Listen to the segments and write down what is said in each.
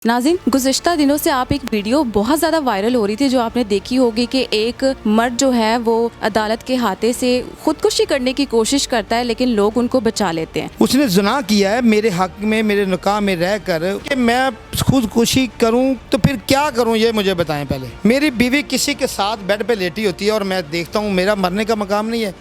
नाज़रीन, गुज़िश्ता दिनों से आप एक वीडियो बहुत ज़्यादा वायरल हो रही थी जो आपने देखी होगी कि एक मर्द जो है वो अदालत के हाथे से खुदकुशी करने की कोशिश करता है लेकिन लोग उनको बचा लेते हैं। उसने जुना किया है मेरे हक में, मेरे निकाह में रह कर कि मैं खुदकुशी करूं तो फिर क्या करूं ये मुझे बताएं। पहले मेरी बीवी किसी के साथ बेड पे लेटी होती है और मैं देखता हूं, मेरा मरने का मकाम नहीं है।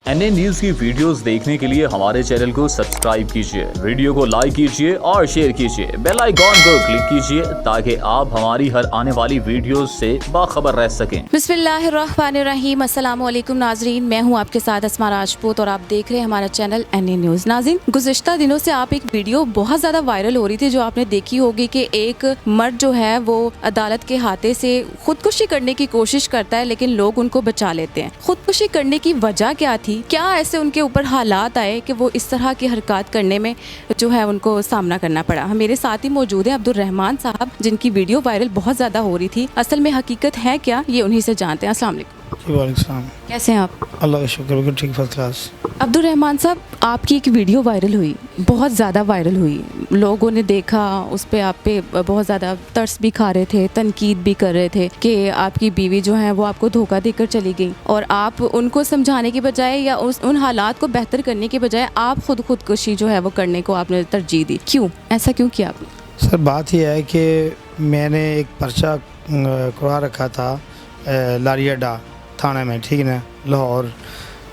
एनए न्यूज की वीडियोस देखने के लिए हमारे चैनल को सब्सक्राइब कीजिए, वीडियो को लाइक कीजिए और शेयर कीजिए, बेल आइकॉन को क्लिक कीजिए ताकि आप हमारी हर आने वाली वीडियोस से बाखबर रह सकें। बिस्मिल्लाहिर्रहमानिर्रहीम। अस्सलाम वालेकुम नाजरीन, मैं हूं आपके साथ अस्मा राजपूत और आप देख रहे हैं हमारा चैनल एनए न्यूज़। नाज़रीन, गुज़िश्ता दिनों से आप एक वीडियो बहुत ज़्यादा वायरल हो रही थी जो आपने देखी होगी कि एक मर्द जो है वो अदालत के हाथे से खुदकुशी करने की कोशिश करता है लेकिन लोग उनको बचा लेते हैं। खुदकुशी करने की वजह क्या थी? क्या ऐसे उनके ऊपर हालात आए कि वो इस तरह की हरकत करने में जो है उनको सामना करना पड़ा? मेरे साथ ही मौजूद है अब्दुल रहमान साहब जिनकी वीडियो वायरल बहुत ज़्यादा हो रही थी। असल में हकीकत है क्या, ये उन्हीं से जानते हैं। अस्सलाम वालेकुम। कैसे हैं आप? अल्लाह का शुक्र, बिल्कुल ठीक, फर्स्ट क्लास। अब्दुल रहमान साहब, आपकी एक वीडियो वायरल हुई, बहुत ज़्यादा वायरल हुई, लोगों ने देखा, उस पे आप पे बहुत ज़्यादा तरस भी खा रहे थे, तनकीद भी कर रहे थे कि आपकी बीवी जो है वो आपको धोखा देकर चली गई और आप उनको समझाने की बजाय या उन हालात को बेहतर करने की बजाय आप खुदकुशी जो है वो करने को आपने तरजीह दी। क्यों, ऐसा क्यों किया आपने? सर बात यह है कि मैंने एक पर्चा करवा रखा था लारियाडा थाने में, ठीक है ना, लाहौर।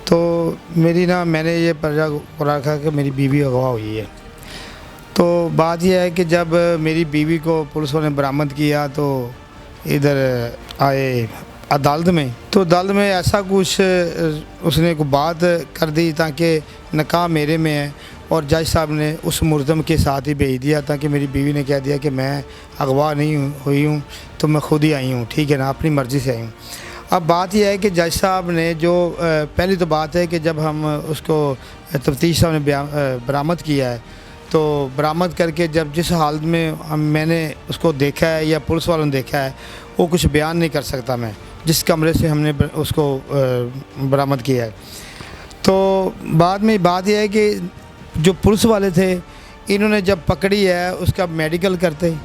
तो मैंने ये पर्चा करवा रखा कि मेरी बीवी अगवा हुई है। तो बात यह है कि जब मेरी बीवी को पुलिस ने बरामद किया तो इधर आए अदालत में, तो अदालत में ऐसा कुछ उसने को बात कर दी ताकि निकाह मेरे में है और जज साहब ने उस मुल्ज़म के साथ ही भेज दिया ताकि मेरी बीवी ने कह दिया कि मैं अगवा नहीं हुई हूँ, तो मैं खुद ही आई हूँ, ठीक है ना, अपनी मर्ज़ी से आई हूँ। अब बात यह है कि जज साहब ने जो पहली तो बात है कि जब हम उसको तफ्तीश साहब ने बरामद किया है तो बरामद करके जब जिस हालत में मैंने उसको देखा है या पुलिस वालों ने देखा है वो कुछ बयान नहीं कर सकता मैं, जिस कमरे से हमने उसको बरामद किया है। तो बाद में बात यह है कि जो पुलिस वाले थे इन्होंने जब पकड़ी है उसका मेडिकल करते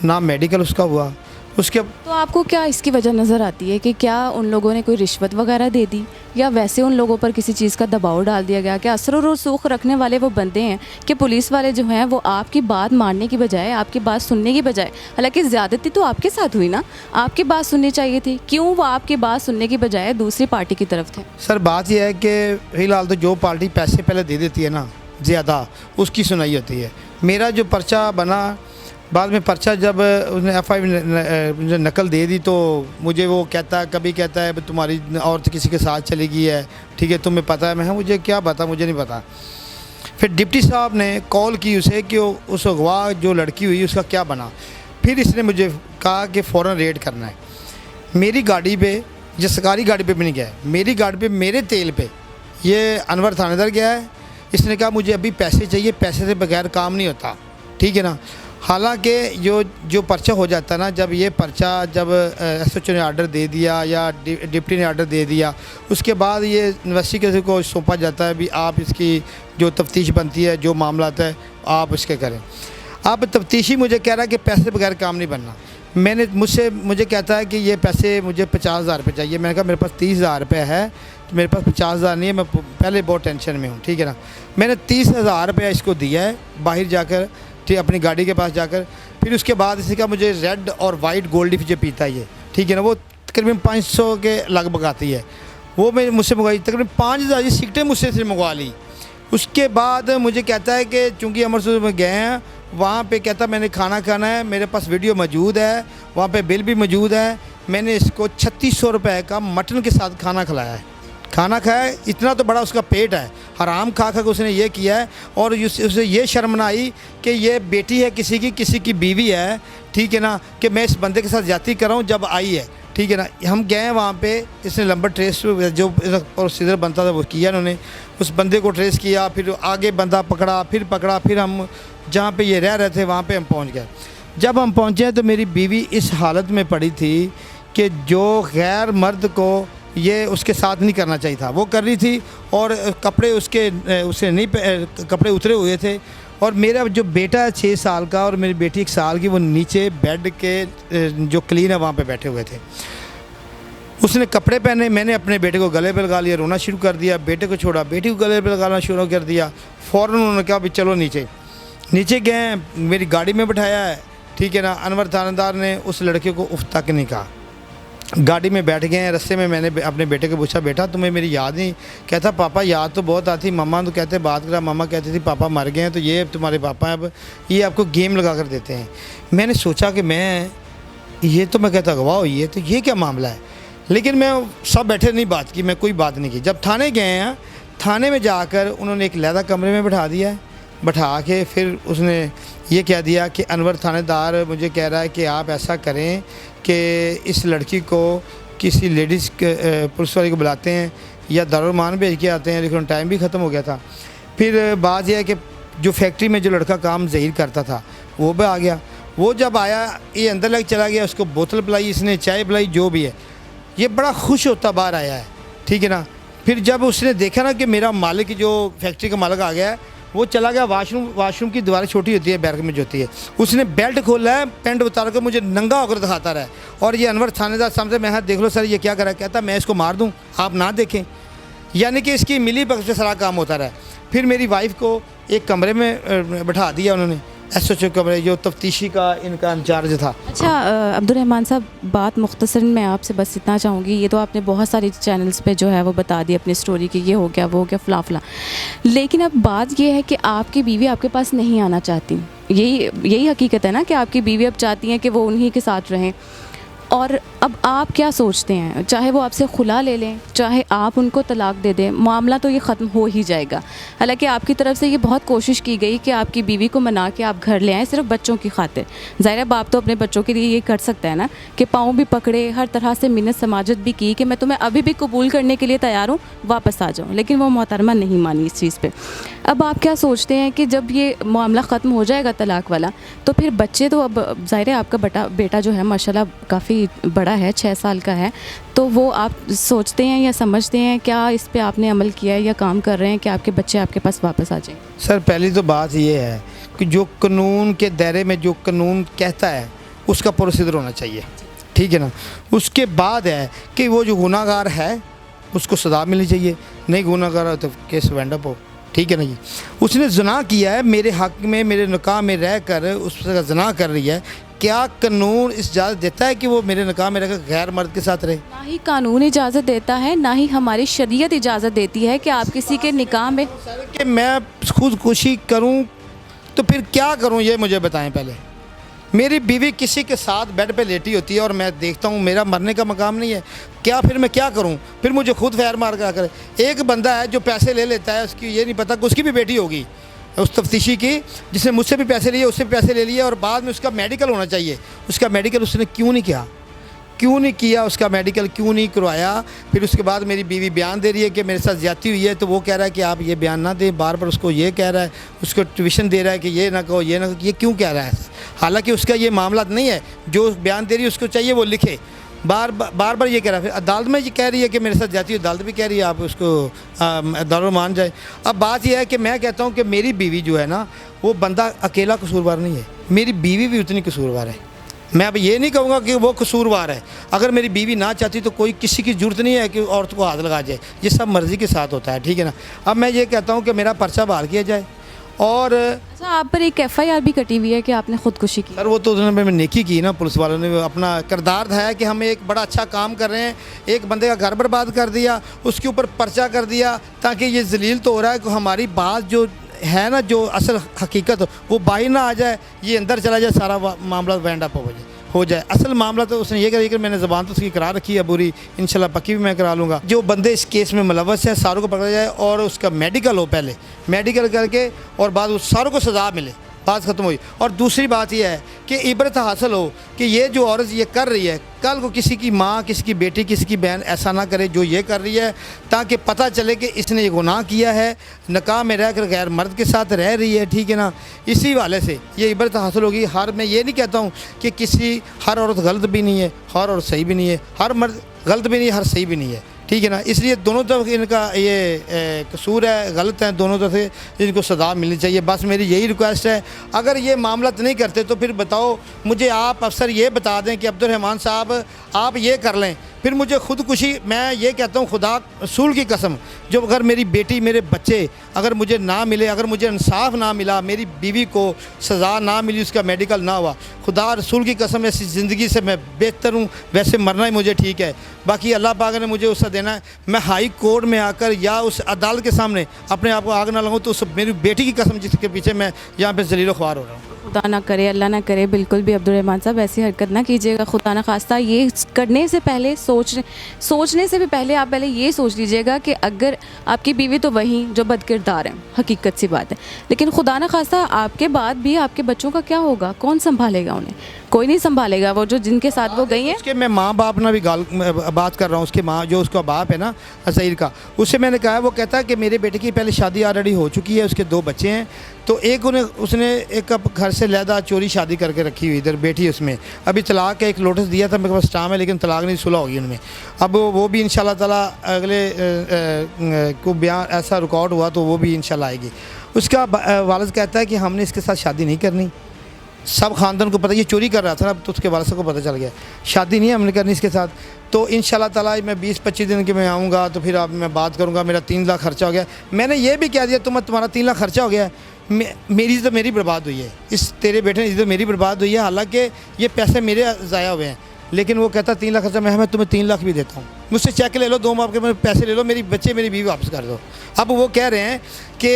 ना मेडिकल उसका हुआ उसके। तो आपको क्या इसकी वजह नज़र आती है कि क्या उन लोगों ने कोई रिश्वत वगैरह दे दी या वैसे उन लोगों पर किसी चीज़ का दबाव डाल दिया गया? क्या असर और रसूख रखने वाले वो बंदे हैं कि पुलिस वाले जो हैं वो आपकी बात मानने की बजाय, आपकी बात सुनने की बजाय, हालांकि ज़्यादती तो आपके साथ हुई ना, आपकी बात सुननी चाहिए थी, क्यों वो आपकी बात सुनने की बजाय दूसरी पार्टी की तरफ थे? सर बात यह है कि फ़िलहाल तो जो पार्टी पैसे पहले दे देती है ना ज़्यादा, उसकी सुनाई होती है। मेरा जो पर्चा बना बाद में पर्चा जब उसने FI नकल दे दी तो मुझे वो कहता है, कभी कहता है तुम्हारी औरत किसी के साथ चली गई है, ठीक है, तुम्हें पता है? मैं मुझे क्या पता, मुझे नहीं पता। फिर डिप्टी साहब ने कॉल की उसे कि उस अगवा जो लड़की हुई उसका क्या बना। फिर इसने मुझे कहा कि फ़ौरन रेड करना है। मेरी गाड़ी पे, जो सरकारी गाड़ी पे भी नहीं गया, मेरी गाड़ी पे मेरे तेल पे ये अनवर थानेदार गया है। इसने कहा मुझे अभी पैसे चाहिए, पैसे से बगैर काम नहीं होता, ठीक है ना। हालांकि जो पर्चा हो जाता है ना, जब ये पर्चा जब SHO ने आर्डर दे दिया या डिप्टी ने आर्डर दे दिया, उसके बाद ये इन्वेस्टिगेटर को सौंपा जाता है भी आप इसकी जो तफ्तीश बनती है, जो मामला है आप इसके करें। अब तफ्तीशी मुझे कह रहा है कि पैसे बगैर काम नहीं बनना। मुझे कहता है कि ये पैसे मुझे 50,000 रुपये चाहिए। मैंने कहा मेरे पास 30,000 रुपये है, तो मेरे पास 50,000 नहीं है, मैं पहले बहुत टेंशन में हूँ, ठीक है ना। मैंने 30,000 रुपये इसको दिया है बाहर जाकर, ठीक, अपनी गाड़ी के पास जाकर। फिर उसके बाद इसी का मुझे रेड और वाइट गोल्डी जो पीता है ये, ठीक है ना, वो तकरीबन 500 के लगभग आती है, वो मैं मुझसे मंगवाई। तकरीबन 5,000 सिगरेटें मुझसे से मंगवा ली। उसके बाद मुझे कहता है कि चूँकि अमृतसर में गए हैं, वहाँ पे कहता मैंने खाना खाना है, मेरे पास वीडियो मौजूद है, वहाँ पे बिल भी मौजूद है। मैंने इसको 3600 रुपये का मटन के साथ खाना खिलाया है, खाना खाया है। इतना तो बड़ा उसका पेट है, हराम खा खा के उसने ये किया है। और उसे ये शर्म ना आई कि ये बेटी है किसी की बीवी है, ठीक है ना, कि मैं इस बंदे के साथ ज्यादती कर रहा हूँ जब आई है, ठीक है ना। हम गए वहाँ पे, इसने नंबर ट्रेस जो प्रोसीजर बनता था वो किया इन्होंने, उस बंदे को ट्रेस किया, फिर आगे बंदा पकड़ा, फिर हम जहाँ पे ये रह रहे थे वहाँ पे हम पहुँच गए। जब हम पहुँचे तो मेरी बीवी इस हालत में पड़ी थी कि जो गैर मर्द को ये उसके साथ नहीं करना चाहिए था वो कर रही थी, और कपड़े उसके नहीं कपड़े उतरे हुए थे और मेरा जो बेटा है 6 साल का और मेरी बेटी 1 साल की, वो नीचे बेड के जो क्लीन है वहाँ पे बैठे हुए थे। उसने कपड़े पहने, मैंने अपने बेटे को गले पे लगा लिया, रोना शुरू कर दिया। बेटे को छोड़ा, बेटी को गले पे लगाना शुरू कर दिया। फ़ौरन उन्होंने कहा भी चलो नीचे गए, मेरी गाड़ी में बिठाया है, ठीक है ना। अनवर थानेदार ने उस लड़के को उफ तक नहीं कहा। गाड़ी में बैठ गए हैं। रास्ते में मैंने अपने बेटे को पूछा, बेटा तुम्हें मेरी याद नहीं? कहता पापा याद तो बहुत आती, मम्मा तो कहते बात करा, मम्मा कहती थी पापा मर गए हैं, तो ये तुम्हारे पापा अब ये आपको गेम लगा कर देते हैं। मैंने सोचा कि मैं कहता गवाह हुई है, तो ये क्या मामला है। लेकिन मैं सब बैठे नहीं बात की, मैं कोई बात नहीं की। जब थाने गए हैं, थाने में जाकर उन्होंने एक लहदा कमरे में बिठा दिया है। बैठा के फिर उसने ये कह दिया कि अनवर थानेदार मुझे कह रहा है कि आप ऐसा करें कि इस लड़की को किसी लेडीज़ पुलिस वाले को बुलाते हैं या दारुमान भेज के आते हैं। लेकिन टाइम भी ख़त्म हो गया था। फिर बात यह है कि जो फैक्ट्री में जो लड़का काम ज़हीर करता था वो भी आ गया। वो जब आया, ये अंदर लग चला गया, उसको बोतल पिलाई, इसने चाय पिलाई, जो भी है, ये बड़ा खुश होता बाहर आया है, ठीक है ना। फिर जब उसने देखा ना कि मेरा मालिक, जो फैक्ट्री का मालिक आ गया है, वो चला गया वाशरूम की दीवारें छोटी होती है, बैरक में जो होती है, उसने बेल्ट खोला है, पैंट उतार कर मुझे नंगा होकर दिखाता रहा है। और ये अनवर थानेदार सामने, मैं देख लो सर ये क्या करा। कहता मैं इसको मार दूँ, आप ना देखें। यानी कि इसकी मिली भगत से सारा काम होता रहा। फिर मेरी वाइफ को एक कमरे में बैठा दिया उन्होंने, SHO कमरे, जो तफ्तीशी का इनका इंचार्ज था। अच्छा अब्दुर्रहमान साहब, बात मुख्तसर मैं आपसे बस इतना चाहूँगी, ये तो आपने बहुत सारी चैनल्स पे जो है वो बता दी अपनी स्टोरी की, ये हो गया वो हो गया फला, लेकिन अब बात ये है कि आपकी बीवी आपके पास नहीं आना चाहती। यही हकीकत है ना कि आपकी बीवी अब चाहती हैं कि वो उन्हीं के साथ रहें। और अब आप क्या सोचते हैं, चाहे वो आपसे खुला ले लें, चाहे आप उनको तलाक दे दें, मामला तो ये ख़त्म हो ही जाएगा। हालांकि आपकी तरफ से ये बहुत कोशिश की गई कि आपकी बीवी को मना के आप घर ले आएँ सिर्फ बच्चों की खातिर। ज़ाहिर है बाप तो अपने बच्चों के लिए ये कर सकता है ना कि पाँव भी पकड़े, हर तरह से मिन्नत समाजत भी की कि मैं तुम्हें अभी भी कबूल करने के लिए तैयार हूँ, वापस आ जाऊँ। लेकिन वो मोहतरमा नहीं मानी इस चीज़ पर। अब आप क्या सोचते हैं कि जब ये मामला ख़त्म हो जाएगा तलाक वाला, तो फिर बच्चे तो अब ज़ाहिर है आपका बेटा जो है माशाल्लाह काफ़ी बड़ा है, 6 साल का है, तो वो आप सोचते हैं या समझते हैं, क्या इस पे आपने अमल किया है या काम कर रहे हैं कि आपके बच्चे आपके पास वापस आ जाएं? सर पहली तो बात ये है कि जो कानून के दायरे में जो कानून कहता है उसका प्रोसीजर होना चाहिए, ठीक है ना। उसके बाद है कि वो जो गुनाहगार है उसको सज़ा मिलनी चाहिए, नहीं गुनाहगार हो तो केस वाइंड अप हो, ठीक है ना जी। उसने ज़िना किया है, मेरे हक़ में, मेरे निकाह में रह कर उसका ज़िना कर रही है, क्या कानून इस इजाज़त देता है कि वो मेरे निकाह में रहकर गैर मर्द के साथ रहे? ना ही कानून इजाज़त देता है, ना ही हमारी शरीयत इजाज़त देती है कि आप किसी के निकाह में कि मैं खुदकुशी करूं तो फिर क्या करूं, ये मुझे बताएं पहले। मेरी बीवी किसी के साथ बेड पे लेटी होती है और मैं देखता हूँ मेरा मरने का मकाम नहीं है, क्या फिर मैं क्या करूँ? फिर मुझे खुद फैर मार कर करे। एक बंदा है जो पैसे ले लेता है, उसकी ये नहीं पता कि उसकी भी बेटी होगी उस तफ्तीशी की, जिसने मुझसे भी पैसे लिए, उससे भी पैसे ले लिए, और बाद में उसका मेडिकल होना चाहिए। उसका मेडिकल उसने क्यों नहीं किया उसका मेडिकल क्यों नहीं करवाया? फिर उसके बाद मेरी बीवी बयान दे रही है कि मेरे साथ ज़्यादती हुई है, तो वो कह रहा है कि आप ये बयान ना दें, बार बार उसको ये कह रहा है, उसको ट्यूशन दे रहा है कि ये ना कहो, ये ना कहो। ये क्यों कह रहा है? हालांकि उसका ये मामला नहीं है, जो बयान दे रही है उसको चाहिए वो लिखे। बार ये कह रहा है। फिर अदालत में ये कह रही है कि मेरे साथ जाती है, अदालत भी कह रही है आप उसको दारुल मान जाए। अब बात यह है कि मैं कहता हूँ कि मेरी बीवी जो है ना, वो बंदा अकेला कसूरवार नहीं है, मेरी बीवी भी उतनी कसूरवार है। मैं अब ये नहीं कहूँगा कि वो कसूरवार है। अगर मेरी बीवी ना चाहती तो कोई किसी की ज़रूरत नहीं है कि औरत को हाथ लगा जाए, ये सब मर्ज़ी के साथ होता है, ठीक है ना। अब मैं ये कहता हूँ कि मेरा पर्चा बहाल किया जाए। और अच्छा, आप पर एक FIR भी कटी हुई है कि आपने खुदकुशी की। सर वो तो उन्होंने मैं नेकी की ना, पुलिस वालों ने अपना किरदार है कि हम एक बड़ा अच्छा काम कर रहे हैं, एक बंदे का घर बर्बाद कर दिया, उसके ऊपर पर्चा कर दिया, ताकि ये जलील तो हो रहा है कि हमारी बात जो है ना, जो असल हकीकत वो बाहर ना आ जाए, ये अंदर चला जाए, सारा मामला वाइंड अप हो जाए। असल मामला तो उसने ये करी कि मैंने ज़बान तो उसकी करा रखी है बुरी, इंशाल्लाह पक्की भी मैं करा लूँगा। जो बंदे इस केस में मुलव्वस है सारों को पकड़ा जाए और उसका मेडिकल हो, पहले मेडिकल करके और बाद उस सारों को सज़ा मिले, बात ख़त्म हुई। और दूसरी बात यह है कि इबरत हासिल हो कि ये जो औरत ये कर रही है, कल को किसी की माँ, किसी की बेटी, किसी की बहन ऐसा ना करे जो ये कर रही है, ताकि पता चले कि इसने ये गुनाह किया है, निकाह में रहकर गैर मर्द के साथ रह रही है, ठीक है ना। इसी वाले से ये इबरत हासिल होगी। मैं ये नहीं कहता हूँ कि हर औरत गलत भी नहीं है, हर औरत सही भी नहीं है, हर मर्द गलत भी नहीं है, हर सही भी नहीं है, ठीक है ना। इसलिए दोनों तरफ इनका ये कसूर है, गलत है, दोनों तरफ से इनको सज़ा मिलनी चाहिए। बस मेरी यही रिक्वेस्ट है, अगर ये मामला नहीं करते तो फिर बताओ मुझे, आप अफसर ये बता दें कि अब्दुर्रहमान साहब आप ये कर लें, फिर मुझे खुदकुशी, मैं ये कहता हूँ खुदा रसूल की कसम, जो अगर मेरी बेटी मेरे बच्चे अगर मुझे ना मिले, अगर मुझे इंसाफ ना मिला, मेरी बीवी को सज़ा ना मिली, उसका मेडिकल ना हुआ, खुदा रसूल की कसम ऐसी ज़िंदगी से मैं बेहतर हूँ, वैसे मरना ही मुझे ठीक है। बाकी अल्लाह पाक ने मुझे उससे देना है, मैं हाई कोर्ट में आकर या उस अदालत के सामने अपने आप को आग ना लगाऊँ, तो उस मेरी बेटी की कसम जिसके पीछे मैं यहाँ पर जलील ख्वार हो रहा हूँ। खुदा ना करे, अल्लाह ना करे, बिल्कुल भी अब्दुर्रहमान साहब ऐसी हरकत ना कीजिएगा। खुदा ना खास्ता ये करने से पहले सोचने से भी पहले आप पहले ये सोच लीजिएगा कि अगर आपकी बीवी तो वही जो बदकिरदार हैं, हकीकत सी बात है, लेकिन खुदा ना खास्ता आपके बाद भी आपके बच्चों का क्या होगा, कौन संभालेगा उन्हें? कोई नहीं संभालेगा। वो जो जिनके साथ वो गई हैं, उसके मैं माँ बाप ना भी बात कर रहा हूँ, उसके माँ जो उसका बाप है ना असईर का, उससे मैंने कहा, वो कहता है कि मेरे बेटे की पहले शादी ऑलरेडी हो चुकी है, उसके 2 बच्चे हैं, तो एक उसने एक घर से लहदा चोरी शादी करके रखी हुई, इधर बेटी उसमें अभी तलाक का एक नोटिस दिया था, मेरे पास स्टाम है, लेकिन तलाक नहीं, सुलह होगी उनमें। अब वो भी इंशाल्लाह ताला अगले को बयान ऐसा रिकॉर्ड हुआ तो वो भी इंशाल्लाह आएगी। उसका वालिद कहता है कि हमने इसके साथ शादी नहीं करनी, सब ख़ानदान को पता, ये चोरी कर रहा था ना, तो उसके वालिद को पता चल गया, शादी नहीं हमने करनी इसके साथ। तो इंशाल्लाह ताला मैं 20-25 दिन के मैं आऊँगा, तो फिर अब मैं बात करूँगा। मेरा 3 लाख खर्चा हो गया, मैंने ये भी कह दिया तुम्हारा 3 लाख खर्चा हो गया, मेरी तो मेरी बर्बाद हुई है, इस तेरे बेटे ने इधर मेरी बर्बाद हुई है, हालांकि ये पैसे मेरे ज़ाया हुए हैं, लेकिन वो कहता 3 लाख खर्चा, मैं तुम्हें 3 लाख भी देता हूँ, मुझसे चेक ले लो, 2 माह के पैसे ले लो, मेरी बच्चे मेरी बीवी वापस कर दो। अब वो कह रहे हैं कि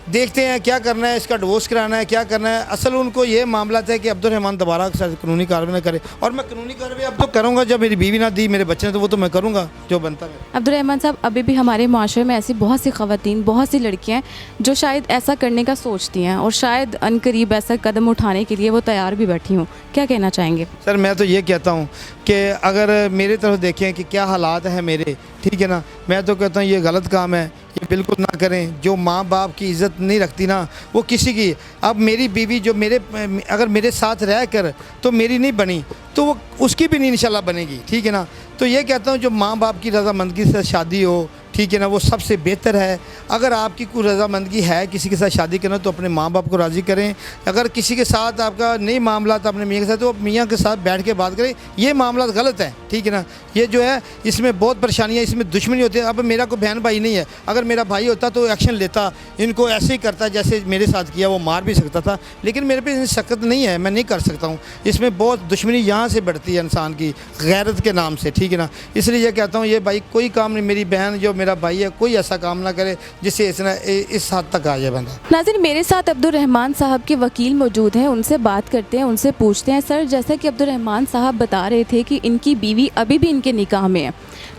देखते हैं क्या करना है, इसका डिवोर्स कराना है, क्या करना है। असल उनको ये मामला है कि अब्दुर्रहमान दोबारा कानूनी कार्रवाई न करे, और मैं कानूनी कार्रवाई अब तो करूँगा, जब मेरी बीवी ना दी मेरे बच्चे ने, तो वो तो मैं करूँगा जो बनता है। अब्दुर्रहमान साहब, अभी भी हमारे माशरे में ऐसी बहुत सी ख़वातीन, बहुत सी लड़कियाँ हैं जो शायद ऐसा करने का सोचती हैं और शायद अनकरीब ऐसा कदम उठाने के लिए वो तैयार भी बैठी हूँ, क्या कहना चाहेंगे? सर मैं तो ये कहता हूँ कि अगर मेरे तरफ देखें कि क्या हालात हैं मेरे, ठीक है ना, मैं तो कहता हूँ ये गलत काम है, ये बिल्कुल ना करें। जो माँ बाप की इज़्ज़त नहीं रखती ना, वो किसी की, अब मेरी बीवी जो अगर मेरे साथ रह कर तो मेरी नहीं बनी, तो वो उसकी भी नहीं इंशाल्लाह बनेगी, ठीक है ना। तो ये कहता हूँ जो माँ बाप की रज़ामंदगी से शादी हो, ठीक है ना, वो सबसे बेहतर है। अगर आपकी कोई रज़ामंदगी है किसी के साथ शादी करना, तो अपने माँ बाप को राज़ी करें। अगर किसी के साथ आपका नहीं मामला तो अपने मियाँ के साथ, तो मियाँ के साथ बैठ के बात करें। ये मामला गलत है, ठीक है ना, ये जो है इसमें बहुत परेशानियाँ, इसमें दुश्मनी होती है। अब मेरा कोई बहन भाई नहीं है, अगर मेरा भाई होता तो एक्शन लेता, इनको ऐसे ही करता जैसे मेरे साथ किया, वो मार भी सकता था, लेकिन मेरे पे सख्त नहीं है, मैं नहीं कर सकता हूँ। इसमें बहुत दुश्मनी यहाँ से बढ़ती है इंसान की गैरत के नाम से, ठीक है ना। इसलिए ये कहता हूँ ये भाई कोई काम नहीं, मेरी बहन जो मेरा भाई है, कोई ऐसा काम ना करे जिससे इस हद तक आ जाए बंदा। नाज़रीन, मेरे साथ अब्दुर्रहमान साहब के वकील मौजूद हैं, उनसे बात करते हैं, उनसे पूछते हैं। सर, जैसा कि अब्दुर्रहमान साहब बता रहे थे कि इनकी बीवी अभी भी इनके निकाह में है,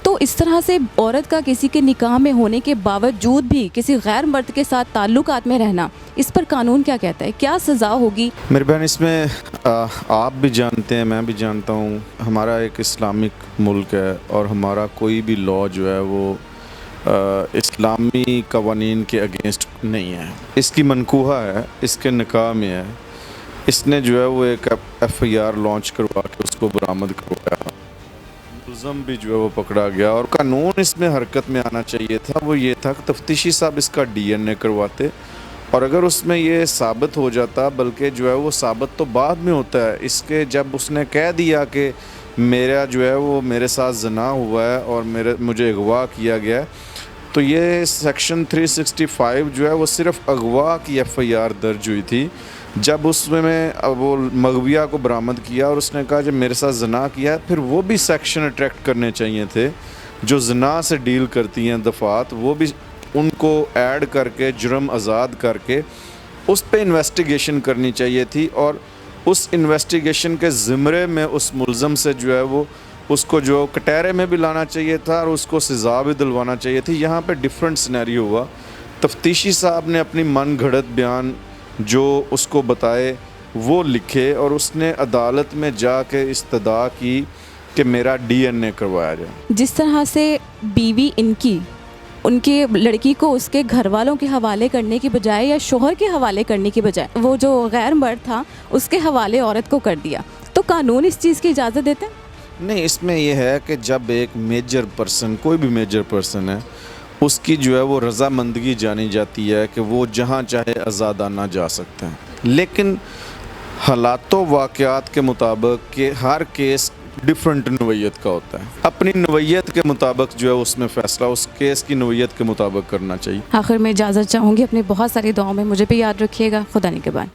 तो इस तरह से औरत का किसी के निकाह में होने के बावजूद भी किसी गैर मर्द के साथ ताल्लुकात में रहना, इस पर कानून क्या कहता है, क्या सज़ा होगी? मेरी बहन, इसमें आप भी जानते हैं, मैं भी जानता हूँ, हमारा एक इस्लामिक मुल्क है और हमारा कोई भी लॉ जो है वो इस्लामी कवानीन के अगेंस्ट नहीं है। इसकी मनकूहा है, इसके निकाह में है, इसने जो है वो एक FIR लॉन्च करवा के उसको बरामद करवाया, मुलज़म भी जो है वो पकड़ा गया। और कानून इसमें हरकत में आना चाहिए था, वो ये था कि तफ्तीशी साहब इसका DNA करवाते, और अगर उसमें ये साबित हो जाता, बल्कि जो है वो साबित तो बाद में होता है, इसके जब उसने कह दिया कि मेरा जो है वो मेरे साथ ज़ना हुआ है और मुझे अगवा किया गया है, तो ये सेक्शन 365 जो है वो सिर्फ अगवा की FIR दर्ज हुई थी। जब उसमें वो मगविया को बरामद किया और उसने कहा जब मेरे साथ जना किया है, फिर वो भी सेक्शन अट्रैक्ट करने चाहिए थे जो जना से डील करती हैं दफ़ात, वो भी उनको ऐड करके जुर्म आज़ाद करके उस पे इन्वेस्टिगेशन करनी चाहिए थी, और उस इन्वेस्टिगेशन के ज़िम्रे में उस मुलज़म से जो है वो उसको जो कटहरे में भी लाना चाहिए था और उसको सज़ा भी दिलवाना चाहिए थी। यहाँ पे डिफरेंट सिनेरियो हुआ। तफ्तीशी साहब ने अपनी मन घड़त बयान जो उसको बताए वो लिखे, और उसने अदालत में जाके इस्तदा की कि मेरा DNA करवाया जाए। जिस तरह से बीवी इनकी उनकी लड़की को उसके घर वालों के हवाले करने की बजाय या शोहर के हवाले करने की बजाय वो जो गैर मर्द था उसके हवाले औरत को कर दिया, तो कानून इस चीज़ की इजाज़त देता है? नहीं, इसमें ये है कि जब एक मेजर पर्सन, कोई भी मेजर पर्सन है, उसकी जो है वो रज़ामंदगी जानी जाती है कि वो जहाँ चाहे आज़ादाना जा सकते हैं। लेकिन हालातों वाक़यात के मुताबिक कि हर केस डिफरेंट नवैयत का होता है, अपनी नवैयत के मुताबिक जो है उसमें फ़ैसला उस केस की नवैयत के मुताबिक करना चाहिए। आखिर में इजाज़त चाहूँगी, अपनी बहुत सारी दुआओं में मुझे भी याद रखिएगा। खुदा निगहबान।